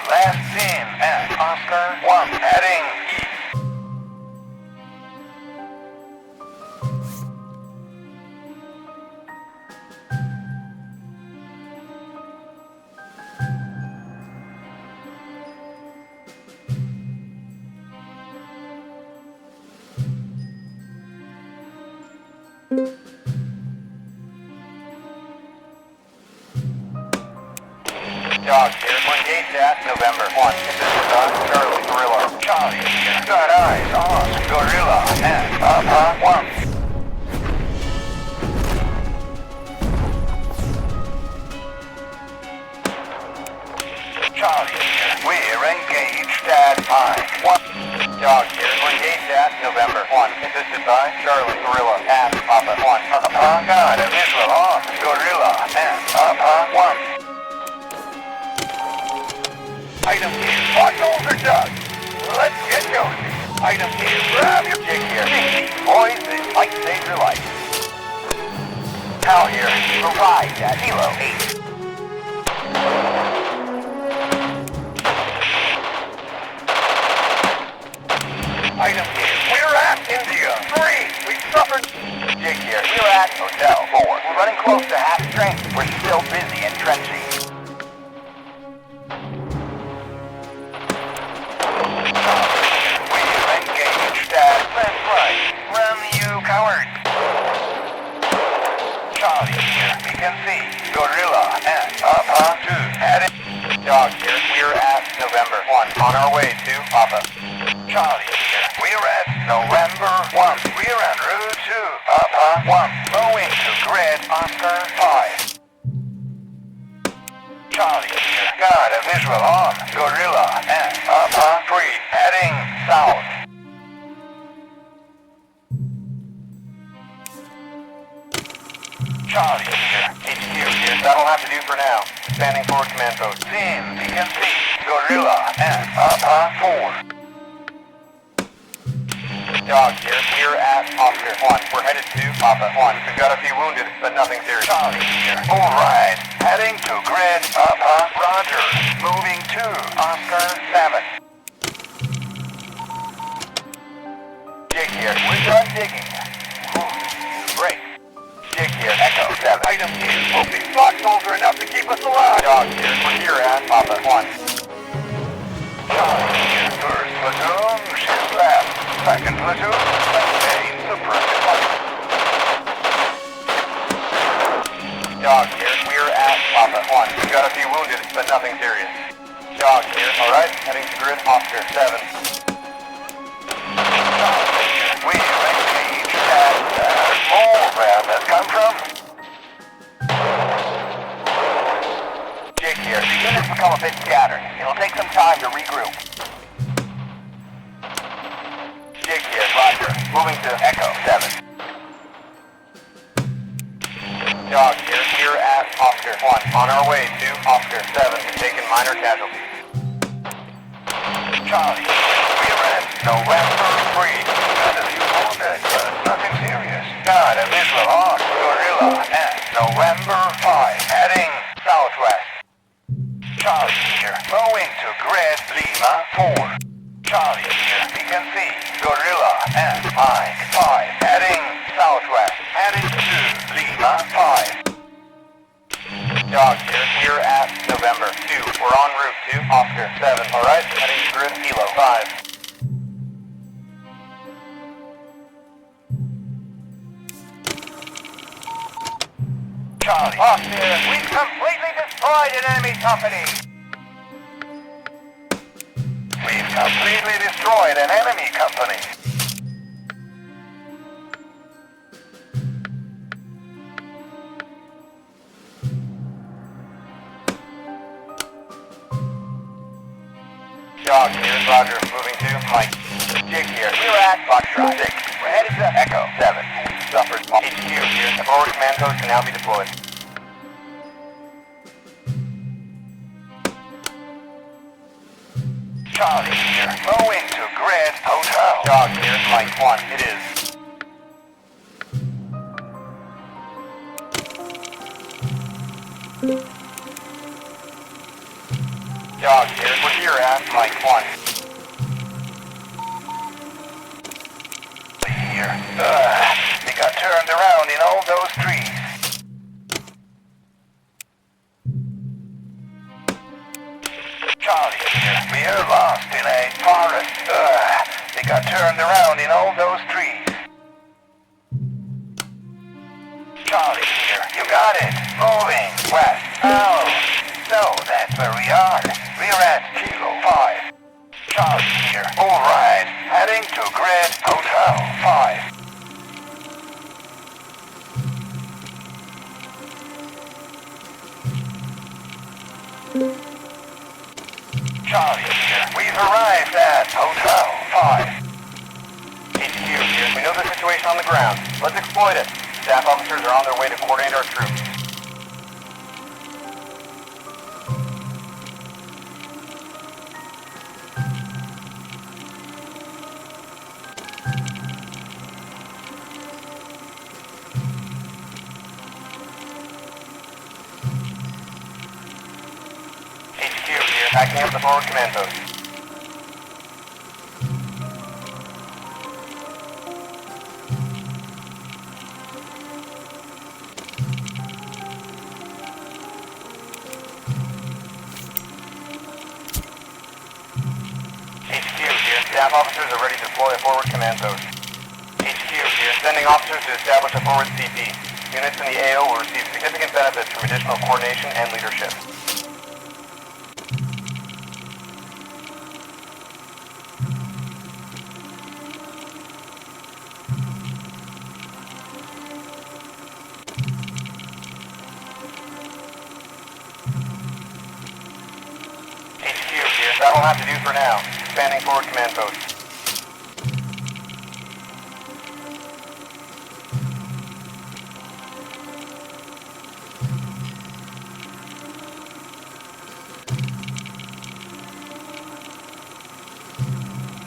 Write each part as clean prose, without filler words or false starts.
last seen at Oscar 1, heading east. Dog here, engaged at November 1. This is Charlie Gorilla. Charlie here. Got eyes on Gorilla and Papa 1. Charlie here. We're engaged at Pine 1. Dog here, engaged at November 1. Assisted by Charlie Gorilla and Papa 1. Got a visual on Gorilla and Papa 1. Item here, hot goals are done. Let's get going. Item here, grab your jig here. Boys, this might save your life. Hal here, provide at Kilo 8. Item here, we're at India 3. We suffered. Jig here, we're at Hotel 4. We're running close to half strength. We're still busy entrenching. Charlie here, we can see Gorilla and Papa 2 heading. Dog here, we're at November 1, on our way to Papa. Charlie here, we're at November 1, we're en route to Papa 1, going to grid Oscar 5. Charlie here, got a visual on Gorilla and Papa 3, heading south. Charlie here, HQ here, that'll have to do for now. Standing forward command post. Team, BNC, Gorilla, and Papa 4. Dog here, we're at Oscar 1. We're headed to Papa 1. We've got a few wounded, but nothing serious. Charlie here. Alright, heading to grid Papa, Roger. Moving to Oscar 7. Jig here, we're done digging. Great. Jig here, Echo 7. Item here. Hope these foxholes are enough to keep us alive. Dog here, we're here at Papa 1. Charlie here. First platoon, shift left. Second platoon, maintain suppressive light. Dog here, we're at Papa 1. We've got a few wounded, but nothing serious. Dog here, alright, heading to grid Oscar 7. Dog here, we're engaged at more where has come from. Jig here, the units become a bit scattered. It'll take some time to regroup. Jig here, Roger. Moving to Echo 7. Dog here, we're at Oscar 1. On our way to Oscar 7. We've taken minor casualties. Charlie, we're at November 3. Got a few wounded, but nothing serious. Got a visual on Gorilla at November 5. Heading southwest. Charlie here, going to grid Lima 4. Charlie here, we can see Gorilla and Mike 5. Heading southwest. Heading to Lima 5. Dog here, we're at November 2. We're en route to Oscar 7. Alright, heading to grid Kilo 5. Charlie. Oscar, we've completely destroyed an enemy company. We've completely destroyed an enemy company. Dog here, Roger. Moving to Mike. Jig here. We're at Foxtrot 6. We're headed to Echo 7. We suffered. HQ here. The forward command post can now be deployed. Charlie here. Going to grid Hotel. Dog here. Mike 1. It is. Dog here. Where you're at? Mike 1. Here. He got turned around in all those trees. Charlie here. We are lost in a forest. He got turned around in all those trees. Charlie here. You got it. Moving west. Oh, so that's where we are. We're at Kilo 5. Charlie here. All right. Heading to Grid Hotel 5. Charlie here. We've arrived at Hotel 5. HQ here. We know the situation on the ground. Let's exploit it. Staff officers are on their way to coordinate our troops. HQ here. Backing up the forward command post. Staff officers are ready to deploy a forward command post. HQ here, sending officers to establish a forward CP. Units in the AO will receive significant benefits from additional coordination and leadership. HQ here, that'll have to do for now. Expanding forward command post.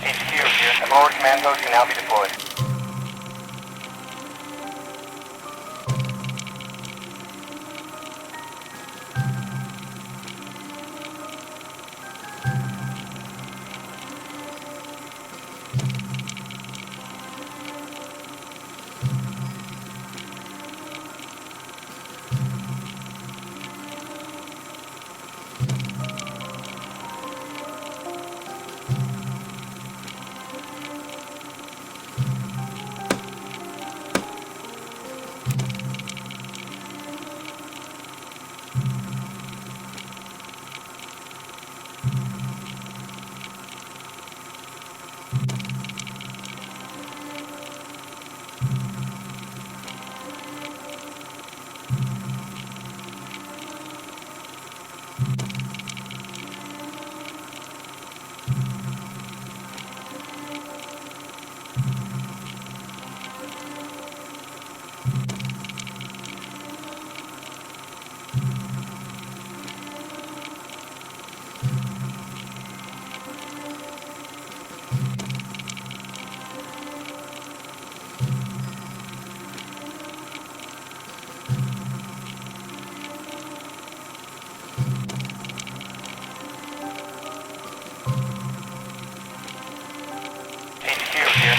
HQ here. The forward command post can now be deployed.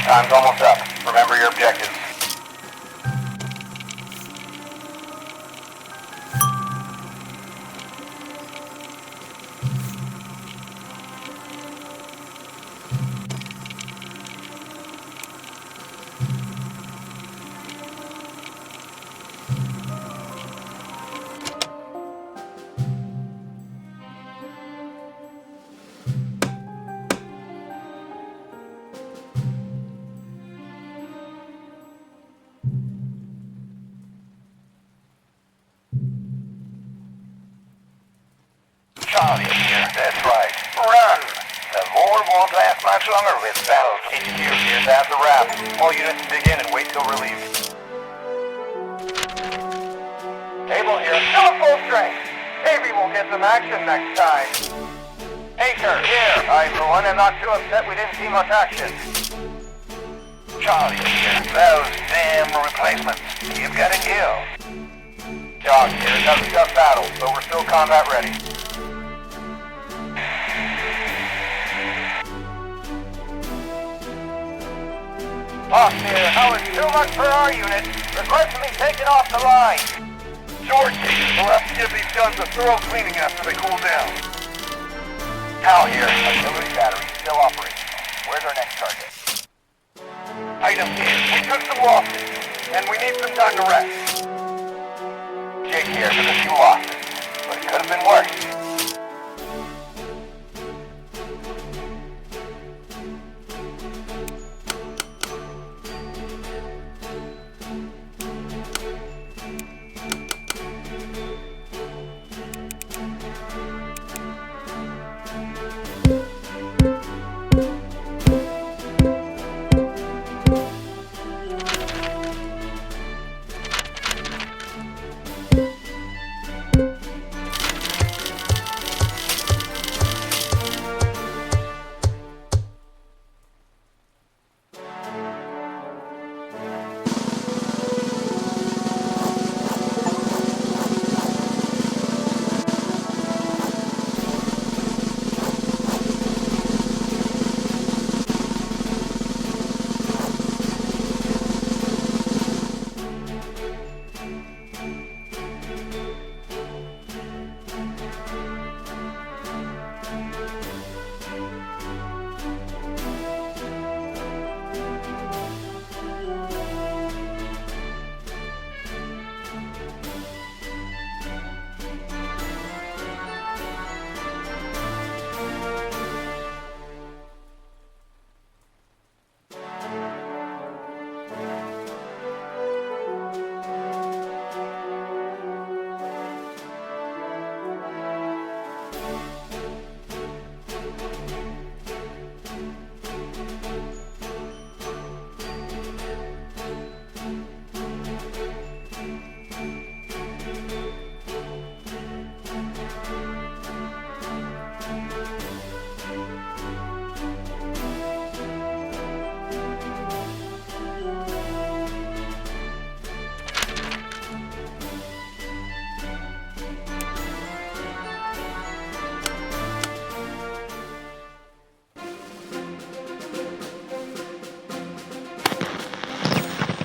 Time's almost up. Remember your objectives. Charlie here. That's right. Run! The war won't last much longer with battle. HQ here. That's a wrap. All units dig in and wait till relieved. Cable here. Still at full strength. Maybe we'll get some action next time. Acer, here. I, for one, am not too upset we didn't see much action. Charlie here. Those damn replacements. You've got a kill. Dog here. That was a tough battle, but we're still combat ready. Hawk here. That was too much for our unit. Request to be taken off the line. George, we'll have to give these guns a thorough cleaning after they cool down. Hal here. Artillery battery still operational. Where's our next target? Item is, we took some losses, and we need some time to rest. Jake here with a few losses, but it could have been worse.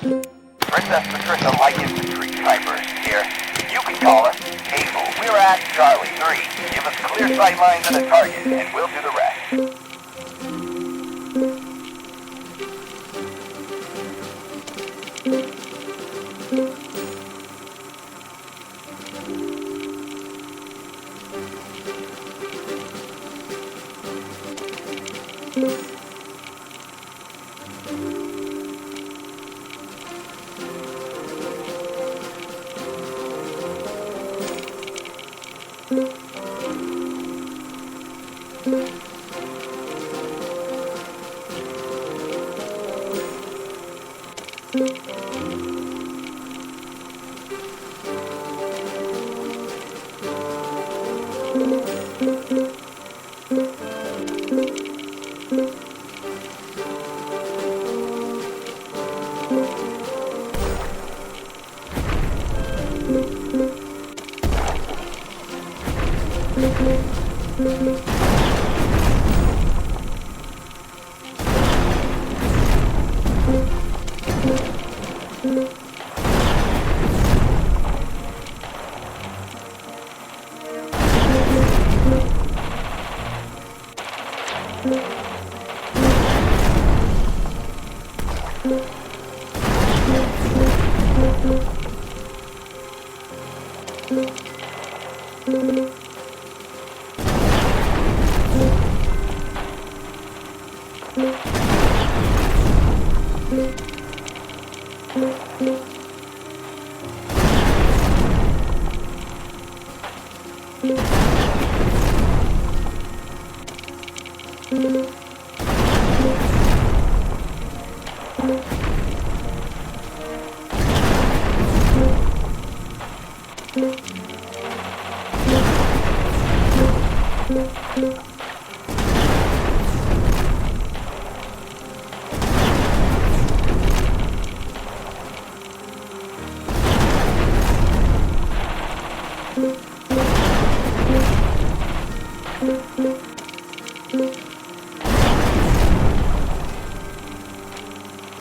Princess Patricia Light Infantry Snipers here. You can call us. Able. We're at Charlie 3. Give us clear sight lines of the target, and we'll do the rest.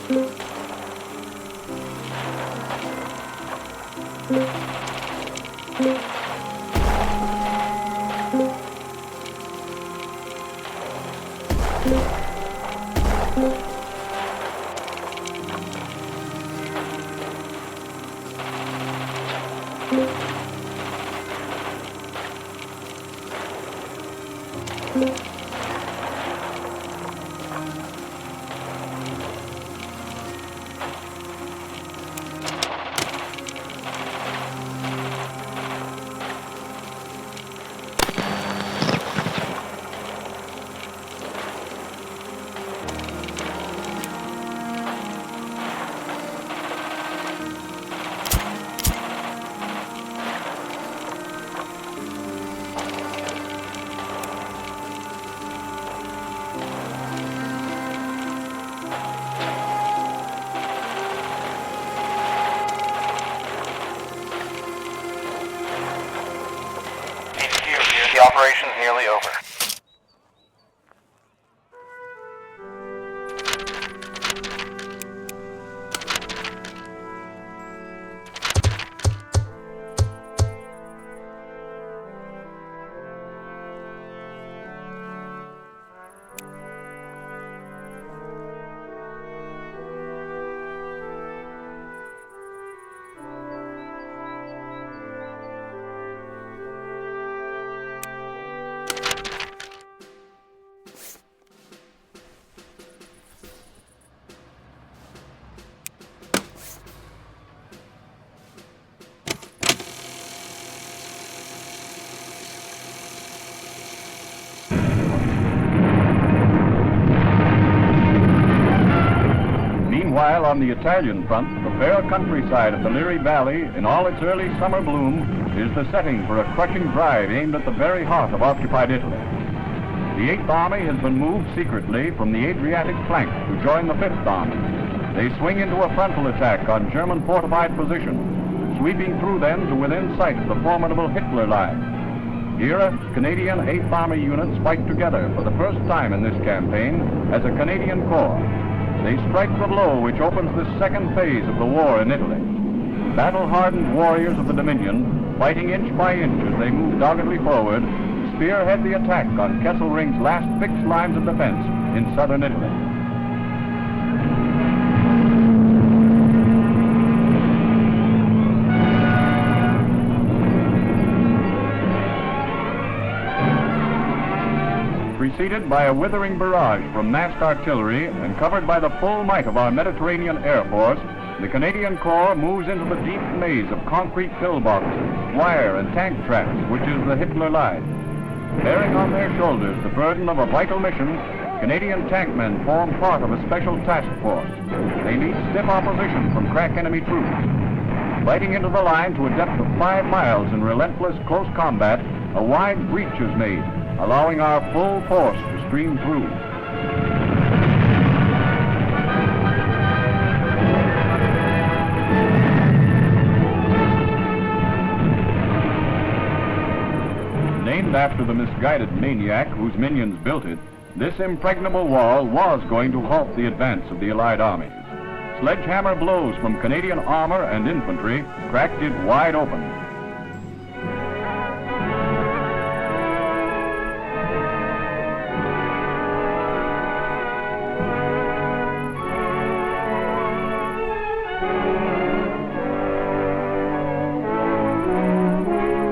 Thank you. Operation's nearly over. Meanwhile, on the Italian front, the fair countryside of the Liri Valley, in all its early summer bloom, is the setting for a crushing drive aimed at the very heart of occupied Italy. The 8th Army has been moved secretly from the Adriatic flank to join the 5th Army. They swing into a frontal attack on German fortified positions, sweeping through them to within sight of the formidable Hitler Line. Here, Canadian 8th Army units fight together for the first time in this campaign as a Canadian Corps. They strike the blow which opens the second phase of the war in Italy. Battle-hardened warriors of the Dominion, fighting inch by inch as they move doggedly forward, spearhead the attack on Kesselring's last fixed lines of defense in southern Italy. Preceded by a withering barrage from massed artillery and covered by the full might of our Mediterranean Air Force, the Canadian Corps moves into the deep maze of concrete pillboxes, wire and tank traps, which is the Hitler Line. Bearing on their shoulders the burden of a vital mission, Canadian tank men form part of a special task force. They meet stiff opposition from crack enemy troops. Fighting into the line to a depth of 5 miles in relentless close combat, a wide breach is made, allowing our full force to stream through. Named after the misguided maniac whose minions built it, this impregnable wall was going to halt the advance of the Allied armies. Sledgehammer blows from Canadian armor and infantry cracked it wide open.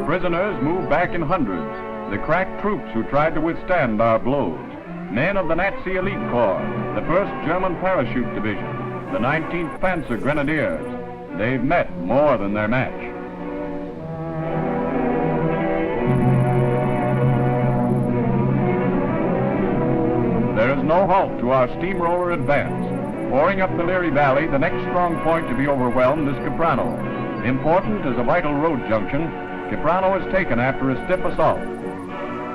Prisoners move back in hundreds, the crack troops who tried to withstand our blows. Men of the Nazi Elite Corps, the 1st German Parachute Division, the 19th Panzer Grenadiers. They've met more than their match. There is no halt to our steamroller advance. Pouring up the Liri Valley, the next strong point to be overwhelmed is Caprano. Important as a vital road junction, Caprano is taken after a stiff assault.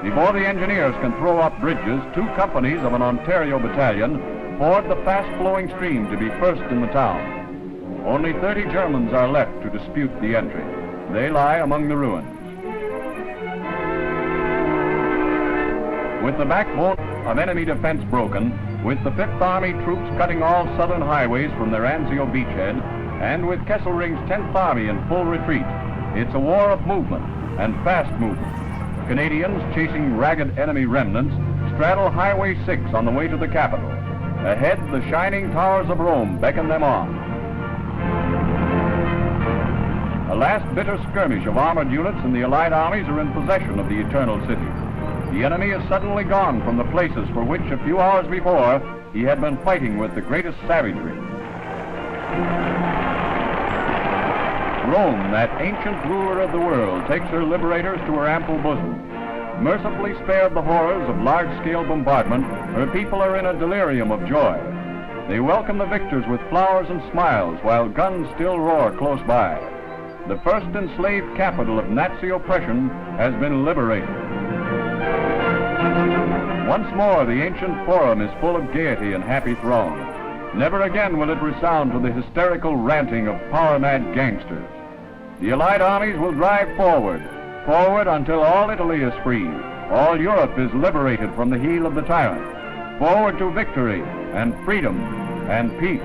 Before the engineers can throw up bridges, 2 companies of an Ontario battalion ford the fast-flowing stream to be first in the town. Only 30 Germans are left to dispute the entry. They lie among the ruins. With the backbone of enemy defense broken, with the 5th Army troops cutting all southern highways from their Anzio beachhead, and with Kesselring's 10th Army in full retreat, it's a war of movement, and fast movement. Canadians, chasing ragged enemy remnants, straddle Highway 6 on the way to the capital. Ahead, the shining towers of Rome beckon them on. A last bitter skirmish of armored units and the Allied armies are in possession of the Eternal City. The enemy is suddenly gone from the places for which a few hours before he had been fighting with the greatest savagery. Rome, that ancient ruler of the world, takes her liberators to her ample bosom. Mercifully spared the horrors of large-scale bombardment, her people are in a delirium of joy. They welcome the victors with flowers and smiles while guns still roar close by. The first enslaved capital of Nazi oppression has been liberated. Once more, the ancient forum is full of gaiety and happy throng. Never again will it resound to the hysterical ranting of power-mad gangsters. The Allied armies will drive forward, forward until all Italy is free, All Europe is liberated from the heel of the tyrant. Forward to victory and freedom and peace.